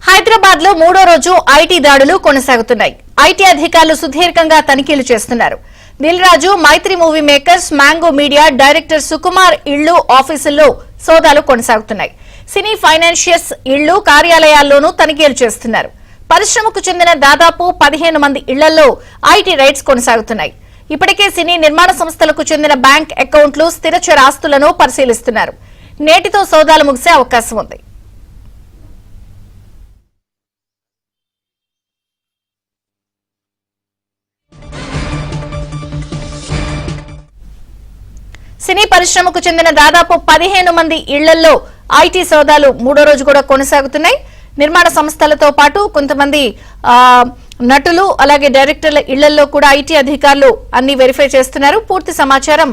హైదరాబాద్ లో మూడో రోజు ఐటీ దాడులు కొనసాగుతున్నాయి. ఐటీ అధికారులు సుదీర్ఘంగా తనిఖీలు చేస్తున్నారు. Dil Raju, Mythri movie makers, mango media director Sukumar ఇళ్లు, ఆఫీసుల్లో సోదాలు కొనసాగుతున్నాయి. సినీ ఫైనాన్షియస్ ఇళ్లు, కార్యాలయాల్లోనూ తనిఖీలు చేస్తున్నారు. పరిశ్రమకు చెందిన దాదాపు 15 మంది ఇళ్లలో ఐటీ రైడ్స్ కొనసాగుతున్నాయి. ఇప్పటికే సినీ నిర్మాణ సంస్థలకు చెందిన బ్యాంక్ అకౌంట్లు, స్థిరచర ఆస్తులను పరిశీలిస్తున్నారు. నేటితో సోదాలు ముగిసే అవకాశం ఉంది. సినీ పరిశ్రమకు చెందిన దాదాపు 15 మంది ఇళ్లలో ఐటీ సోదాలు మూడో రోజు కూడా కొనసాగుతున్నాయి. నిర్మాణ సంస్థలతో పాటు కొంతమంది నటులు అలాగే డైరెక్టర్ల ఇళ్లలో కూడా ఐటీ అధికారులు అన్ని వెరిఫై చేస్తున్నారు. పూర్తి సమాచారం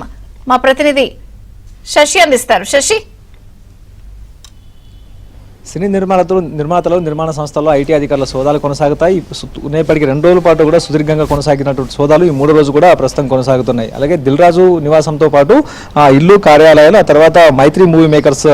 మా ప్రతినిధి శశి అందిస్తారు. శశి, సినీ నిర్మాతలు నిర్మాణ సంస్థల్లో ఐటీ అధికారుల సోదాలు కొనసాగుతాయి. నేపటికి 2 రోజుల పాటు కూడా సుదీర్ఘంగా కొనసాగినటువంటి సోదాలు ఈ 3వ రోజు కూడా ప్రస్తుతం కొనసాగుతున్నాయి. అలాగే దిల్ రాజు నివాసంతో పాటు ఇల్లు, కార్యాలయాలు, ఆ తర్వాత మైత్రి మూవీ మేకర్స్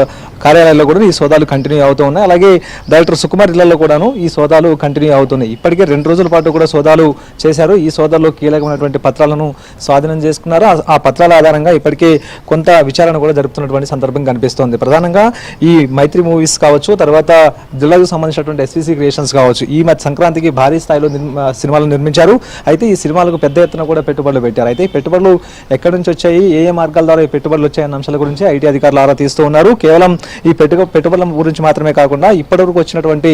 కార్యాలయాల్లో కూడా ఈ సోదాలు కంటిన్యూ అవుతూ ఉన్నాయి. అలాగే డైరెక్టర్ సుకుమార్ ఇళ్లలో కూడాను ఈ సోదాలు కంటిన్యూ అవుతున్నాయి. ఇప్పటికే 2 రోజుల పాటు కూడా సోదాలు చేశారు. ఈ సోదాల్లో కీలకమైనటువంటి పత్రాలను స్వాధీనం చేసుకున్నారు. ఆ పత్రాల ఆధారంగా ఇప్పటికే కొంత విచారణ కూడా జరుపుతున్నటువంటి సందర్భం కనిపిస్తోంది. ప్రధానంగా ఈ మైత్రి మూవీస్ కావచ్చు, తర్వాత జిల్లాకు సంబంధించినటువంటి ఎస్వీసీ క్రియేషన్స్ కావచ్చు, ఈ మధ్య సంక్రాంతికి భారీ స్థాయిలో సినిమాలు నిర్మించారు. అయితే ఈ సినిమాలకు పెద్ద ఎత్తున కూడా పెట్టుబడులు పెట్టారు. అయితే పెట్టుబడులు ఎక్కడి నుంచి వచ్చాయి, ఏ మార్గాల ద్వారా ఈ పెట్టుబడులు వచ్చాయన్న అంశాల గురించి ఐటీ అధికారులు ఆరా తీస్తూ ఉన్నారు. కేవలం ఈ పెట్టుబడుల గురించి మాత్రమే కాకుండా ఇప్పటివరకు వచ్చినటువంటి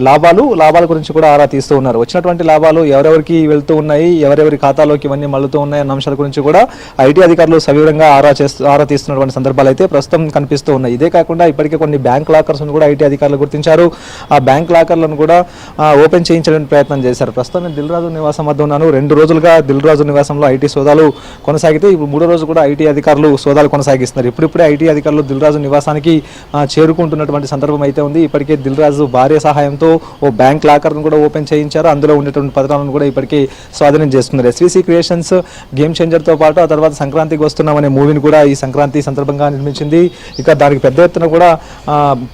లాభాల గురించి కూడా ఆరా తీస్తూ ఉన్నారు. వచ్చినటువంటి లాభాలు ఎవరెవరికి వెళ్తూ ఉన్నాయి, ఎవరెవరి ఖాతాలోకి ఇవన్నీ మళ్ళుతూ ఉన్నాయి అన్న అంశాల గురించి కూడా ఐటీ అధికారులు సవివరంగా ఆరా తీస్తున్నటువంటి సందర్భాలు అయితే ప్రస్తుతం కనిపిస్తూ ఉన్నాయి. ఇదే కాకుండా ఇప్పటికే కొన్ని బ్యాంక్ లాకర్స్ కూడా ఐటీ అధికారులు గుర్తించారు. ఆ బ్యాంక్ లాకర్లను కూడా ఓపెన్ చేయించడానికి ప్రయత్నం చేశారు. ప్రస్తుతం దిల్ రాజు నివాసం వద్ద ఉన్నాను. 2 రోజులుగా దిల్ రాజు నివాసంలో ఐటీ సోదాలు కొనసాగితే ఇప్పుడు 3వ రోజు కూడా ఐటీ అధికారులు సోదాలు కొనసాగిస్తున్నారు. ఇప్పుడిప్పుడే ఐటీ అధికారులు దిల్ రాజు నివాసానికి చేరుకుంటున్నటువంటి సందర్భం అయితే ఉంది. ఇప్పటికే దిల్ రాజు భార్య సహాయంతో ఓ బ్యాంక్ లాకర్ను కూడా ఓపెన్ చేయించారు. అందులో ఉండేటువంటి పత్రాలను కూడా ఇప్పటికే స్వాధీనం చేసుకున్నారు. ఎస్వీసీ క్రియేషన్స్ గేమ్ చేంజర్తో పాటు ఆ తర్వాత సంక్రాంతికి వస్తున్నామనే మూవీని కూడా ఈ సంక్రాంతి సందర్భంగా నిర్మించింది. ఇక దానికి పెద్ద ఎత్తున కూడా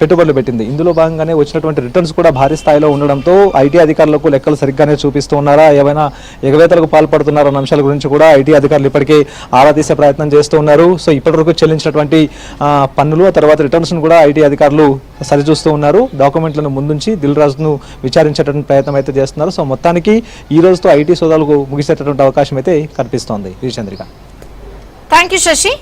పెట్టుబడులు పెట్టింది. ఇందులో భాగంగానే వచ్చినటువంటి రిటర్న్స్ కూడా భారీ స్థాయిలో ఉండడంతో ఐటీ అధికారులకు లెక్కలు సరిగ్గానే చూపిస్తూ ఉన్నారా, ఏమైనా ఎగవేతలకు పాల్పడుతున్నారో అన్న అంశాల గురించి కూడా ఐటీ అధికారులు ఇప్పటికే ఆరా తీసే ప్రయత్నం చేస్తూ ఉన్నారు. సో ఇప్పటివరకు చెల్లించినటువంటి పన్నులు, ఆ తర్వాత రిటర్న్స్ కూడా ఐటీ అధికారులు సరిచూస్తూ ఉన్నారు. డాక్యుమెంట్లను ముందుంచి దిల్ రాజును విచారించేటువంటి ప్రయత్నం అయితే చేస్తున్నారు. సో మొత్తానికి ఈ రోజుతో ఐటీ సోదాలకు ముగిసేటటువంటి అవకాశం అయితే కనిపిస్తోంది. Chandrika, thank you Shashi.